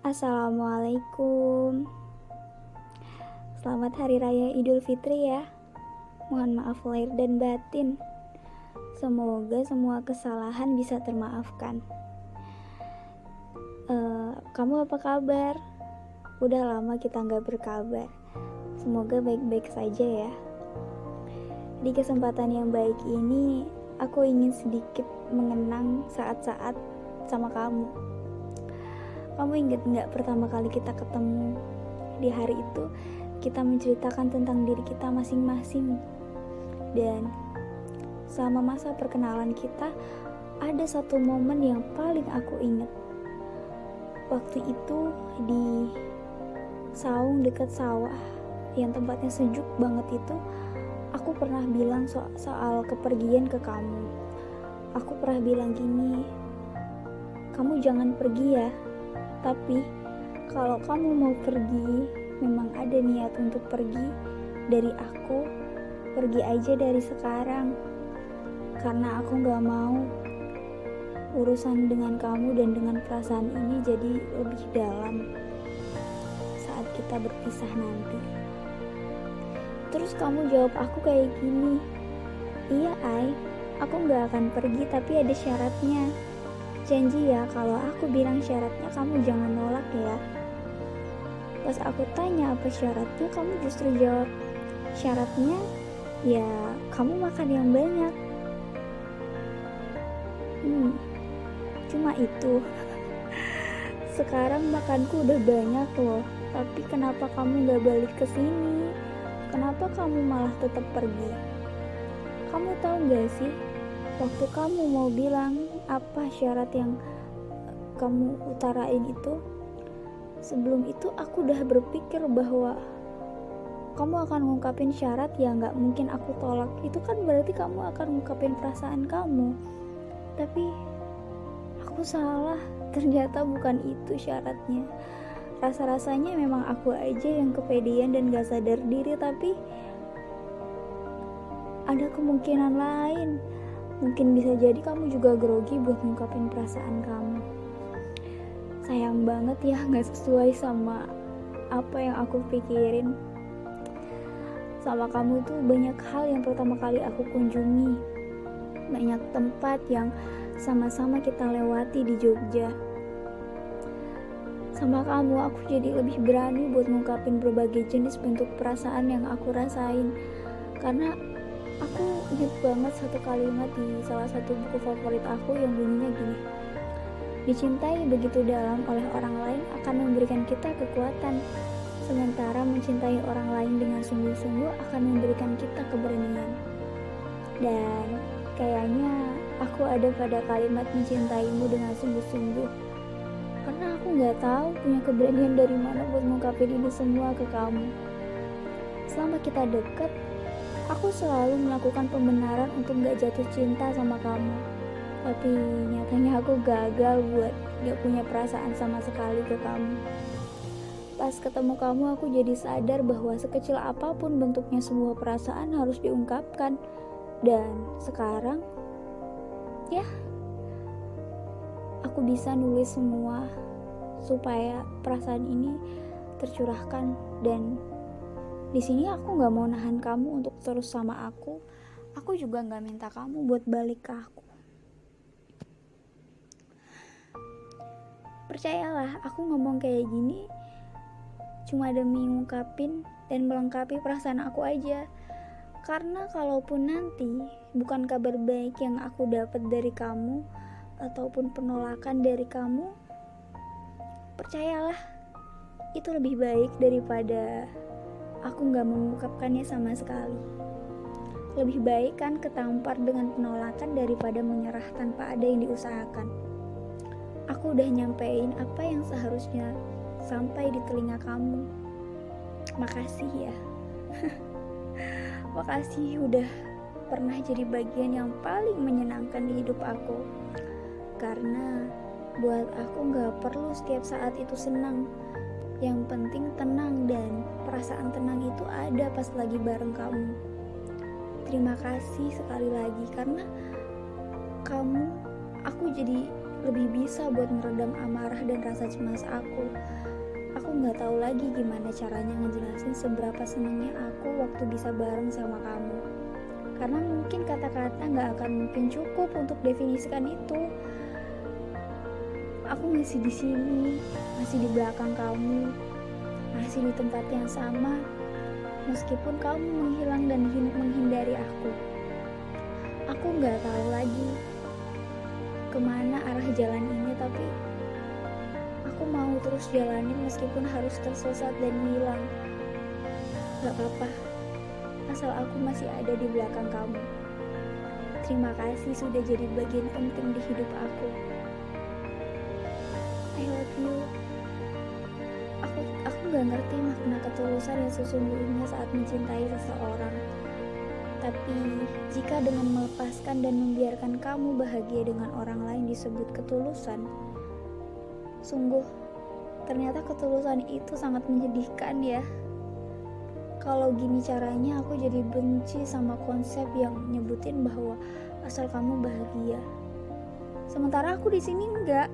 Assalamualaikum. Selamat Hari Raya Idul Fitri ya. Mohon maaf lahir dan batin. Semoga semua kesalahan bisa termaafkan. Kamu apa kabar? Udah lama kita gak berkabar. Semoga baik-baik saja ya. Di kesempatan yang baik ini, aku ingin sedikit mengenang saat-saat sama kamu. Kamu ingat gak pertama kali kita ketemu? Di hari itu kita menceritakan tentang diri kita masing-masing. Dan selama masa perkenalan kita, ada satu momen yang paling aku ingat. Waktu itu di saung dekat sawah yang tempatnya sejuk banget itu, aku pernah bilang soal kepergian ke kamu. Aku pernah bilang gini, kamu jangan pergi ya. Tapi kalau kamu mau pergi, memang ada niat untuk pergi dari aku, pergi aja dari sekarang. Karena aku gak mau urusan dengan kamu dan dengan perasaan ini jadi lebih dalam saat kita berpisah nanti. Terus kamu jawab aku kayak gini, iya Ai, aku gak akan pergi tapi ada syaratnya. Janji ya, kalau aku bilang syaratnya kamu jangan nolak ya. Pas aku tanya apa syaratnya, kamu justru jawab, syaratnya ya kamu makan yang banyak. Cuma itu. Sekarang makanku udah banyak loh, tapi kenapa kamu gak balik ke sini? Kenapa kamu malah tetap pergi? Kamu tahu gak sih, waktu kamu mau bilang apa syarat yang kamu utarain itu, sebelum itu aku udah berpikir bahwa kamu akan ngungkapin syarat yang gak mungkin aku tolak. Itu kan berarti kamu akan ngungkapin perasaan kamu. Tapi aku salah, ternyata bukan itu syaratnya. Rasa-rasanya memang aku aja yang kepedean dan gak sadar diri, tapi ada kemungkinan lain. Mungkin bisa jadi kamu juga grogi buat ngungkapin perasaan kamu. Sayang banget ya gak sesuai sama apa yang aku pikirin. Sama kamu tuh banyak hal yang pertama kali aku kunjungi. Banyak tempat yang sama-sama kita lewati di Jogja. Sama kamu aku jadi lebih berani buat ngungkapin berbagai jenis bentuk perasaan yang aku rasain. Karena aku inget banget satu kalimat di salah satu buku favorit aku yang bunyinya gini, dicintai begitu dalam oleh orang lain akan memberikan kita kekuatan, sementara mencintai orang lain dengan sungguh-sungguh akan memberikan kita keberanian. Dan kayaknya aku ada pada kalimat mencintaimu dengan sungguh-sungguh, karena aku gak tahu punya keberanian dari mana buat ngungkapin ini semua ke kamu. Selama kita deket, aku selalu melakukan pembenaran untuk gak jatuh cinta sama kamu. Tapi nyatanya aku gagal buat gak punya perasaan sama sekali ke kamu. Pas ketemu kamu aku jadi sadar bahwa sekecil apapun bentuknya semua perasaan harus diungkapkan. Dan sekarang, ya, aku bisa nulis semua supaya perasaan ini tercurahkan. Dan di sini aku nggak mau nahan kamu untuk terus sama aku. Aku juga nggak minta kamu buat balik ke aku. Percayalah, aku ngomong kayak gini cuma demi ngungkapin dan melengkapi perasaan aku aja. Karena kalaupun nanti bukan kabar baik yang aku dapat dari kamu ataupun penolakan dari kamu, percayalah, itu lebih baik daripada aku gak mengungkapkannya sama sekali. Lebih baik kan ketampar dengan penolakan daripada menyerah tanpa ada yang diusahakan. Aku udah nyampein apa yang seharusnya sampai di telinga kamu. Makasih ya. Makasih udah pernah jadi bagian yang paling menyenangkan di hidup aku. Karena buat aku gak perlu setiap saat itu senang. Yang penting tenang, dan perasaan tenang itu ada pas lagi bareng kamu. Terima kasih sekali lagi, karena kamu, aku jadi lebih bisa buat meredam amarah dan rasa cemas aku. Aku nggak tahu lagi gimana caranya ngejelasin seberapa senangnya aku waktu bisa bareng sama kamu. Karena mungkin kata-kata nggak akan mungkin cukup untuk definisikan itu. Aku masih di sini, masih di belakang kamu, masih di tempat yang sama, meskipun kamu menghilang dan menghindari aku. Aku nggak tahu lagi kemana arah jalan ini, tapi aku mau terus jalanin meskipun harus tersesat dan hilang. Gak apa-apa, asal aku masih ada di belakang kamu. Terima kasih sudah jadi bagian penting di hidup aku. I love you. Aku gak ngerti makna ketulusan yang sesungguhnya saat mencintai seseorang. Tapi jika dengan melepaskan dan membiarkan kamu bahagia dengan orang lain disebut ketulusan, sungguh ternyata ketulusan itu sangat menyedihkan ya. Kalau gini caranya aku jadi benci sama konsep yang nyebutin bahwa asal kamu bahagia. Sementara aku di sini enggak.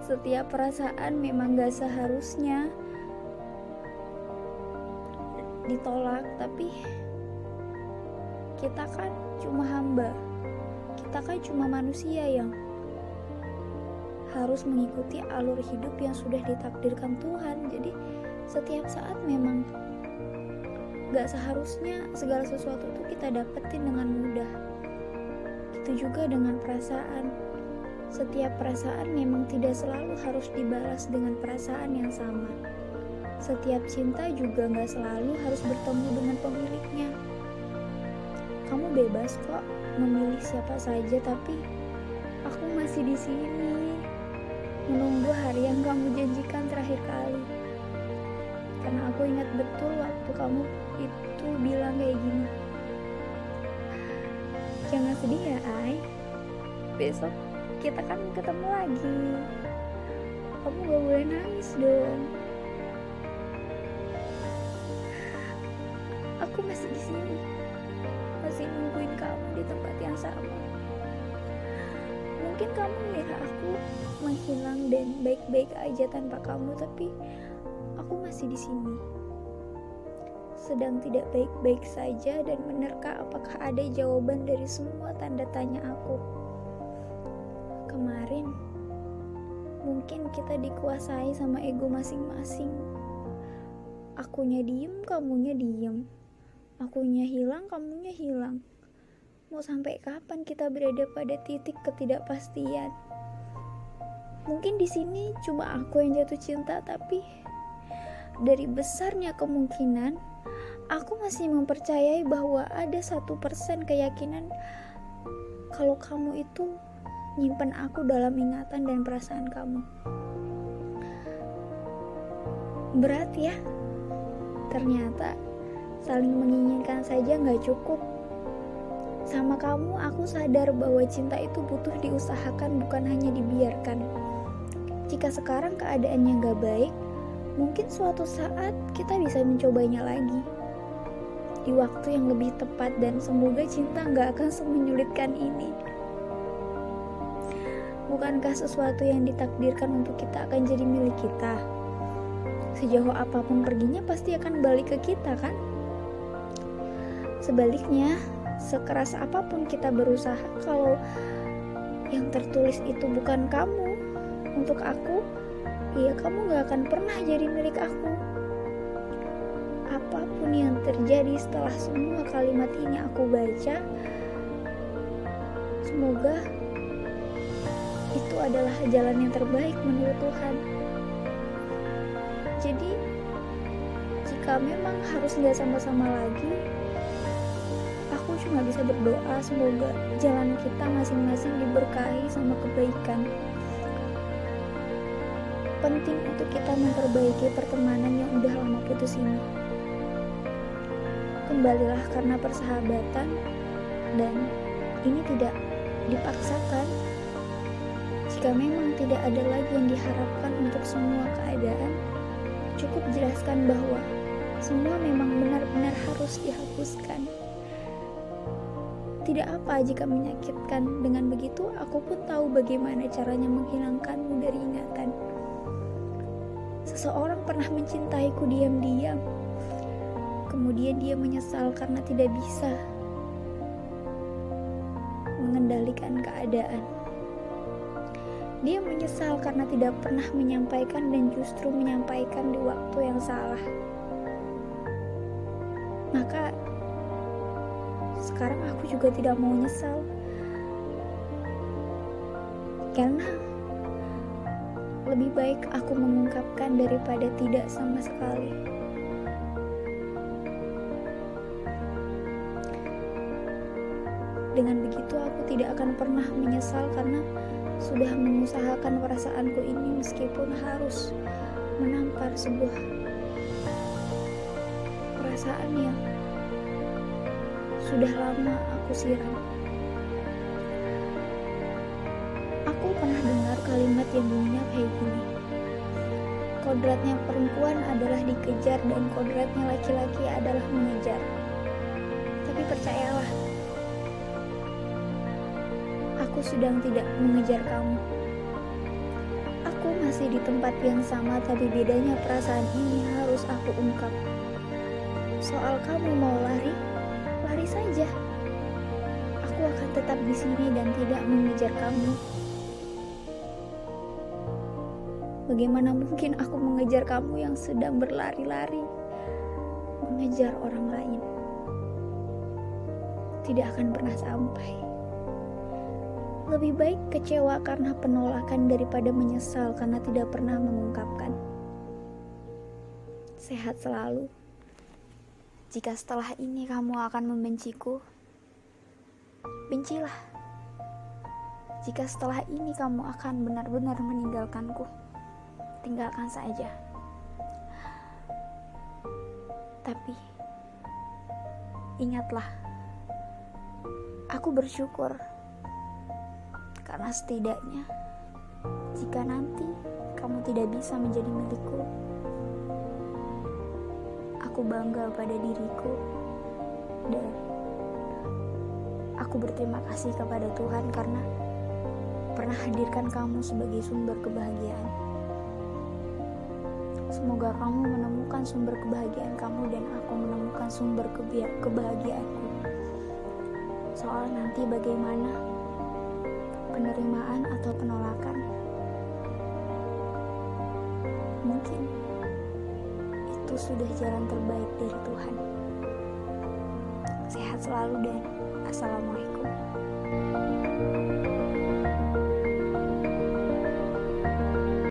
Setiap perasaan memang gak seharusnya ditolak, tapi kita kan cuma hamba. Kita kan cuma manusia yang harus mengikuti alur hidup yang sudah ditakdirkan Tuhan. Jadi setiap saat memang gak seharusnya segala sesuatu itu kita dapetin dengan mudah. Itu juga dengan perasaan. Setiap perasaan memang tidak selalu harus dibalas dengan perasaan yang sama. Setiap cinta juga gak selalu harus bertemu dengan pemiliknya. Kamu bebas kok memilih siapa saja, tapi aku masih di sini menunggu hari yang kamu janjikan terakhir kali. Karena aku ingat betul waktu kamu itu bilang kayak gini, jangan sedih ya Ai, besok kita kan ketemu lagi, kamu gak boleh nangis dong. Aku masih di sini, masih nungguin kamu di tempat yang sama. Mungkin kamu mengira aku menghilang dan baik-baik aja tanpa kamu, tapi aku masih di sini, sedang tidak baik-baik saja dan menerka apakah ada jawaban dari semua tanda tanya aku. Kemarin mungkin kita dikuasai sama ego masing-masing. Akunya diem, kamunya diem. Akunya hilang, kamunya hilang. Mau sampai kapan kita berada pada titik ketidakpastian? Mungkin di sini cuma aku yang jatuh cinta, tapi dari besarnya kemungkinan aku masih mempercayai bahwa ada 1% keyakinan kalau kamu itu nyimpen aku dalam ingatan dan perasaan kamu. Berat ya, ternyata saling menginginkan saja gak cukup. Sama kamu aku sadar bahwa cinta itu butuh diusahakan, bukan hanya dibiarkan. Jika sekarang keadaannya gak baik, mungkin suatu saat kita bisa mencobanya lagi di waktu yang lebih tepat, dan semoga cinta gak akan semenyulitkan ini. Bukankah sesuatu yang ditakdirkan untuk kita akan jadi milik kita? Sejauh apapun perginya pasti akan balik ke kita kan? Sebaliknya, sekeras apapun kita berusaha, kalau yang tertulis itu bukan kamu untuk aku, ya kamu gak akan pernah jadi milik aku. Apapun yang terjadi setelah semua kalimat ini aku baca, semoga itu adalah jalan yang terbaik menurut Tuhan. Jadi jika memang harus gak sama-sama lagi, aku cuma bisa berdoa semoga jalan kita masing-masing diberkahi sama kebaikan. Penting untuk kita memperbaiki pertemanan yang udah lama putus ini. Kembalilah karena persahabatan, dan ini tidak dipaksakan. Jika memang tidak ada lagi yang diharapkan untuk semua keadaan, cukup jelaskan bahwa semua memang benar-benar harus dihapuskan. Tidak apa jika menyakitkan. Dengan begitu, aku pun tahu bagaimana caranya menghilangkanmu dari ingatan. Seseorang pernah mencintaiku diam-diam. Kemudian dia menyesal karena tidak bisa mengendalikan keadaan. Dia menyesal karena tidak pernah menyampaikan dan justru menyampaikan di waktu yang salah. Maka sekarang aku juga tidak mau nyesal. Karena lebih baik aku mengungkapkan daripada tidak sama sekali. Dengan begitu aku tidak akan pernah menyesal karena sudah mengusahakan perasaanku ini meskipun harus menampar sebuah perasaan yang sudah lama aku siram. Aku pernah dengar kalimat yang bunyinya kayak gini. Kodratnya perempuan adalah dikejar dan kodratnya laki-laki adalah mengejar. Tapi percayalah, aku sedang tidak mengejar kamu. Aku masih di tempat yang sama, tapi bedanya perasaan ini harus aku ungkap. Soal kamu mau lari, lari saja. Aku akan tetap di sini dan tidak mengejar kamu. Bagaimana mungkin aku mengejar kamu yang sedang berlari-lari, mengejar orang lain? Tidak akan pernah sampai. Lebih baik kecewa karena penolakan daripada menyesal karena tidak pernah mengungkapkan. Sehat selalu. Jika setelah ini kamu akan membenciku, bencilah. Jika setelah ini kamu akan benar-benar meninggalkanku, tinggalkan saja. Tapi ingatlah, aku bersyukur karena setidaknya jika nanti kamu tidak bisa menjadi milikku, aku bangga pada diriku dan aku berterima kasih kepada Tuhan karena pernah hadirkan kamu sebagai sumber kebahagiaan. Semoga kamu menemukan sumber kebahagiaan kamu dan aku menemukan sumber kebahagiaanku. Soal nanti bagaimana penerimaan atau penolakan, mungkin itu sudah jalan terbaik dari Tuhan. Sehat selalu dan assalamualaikum.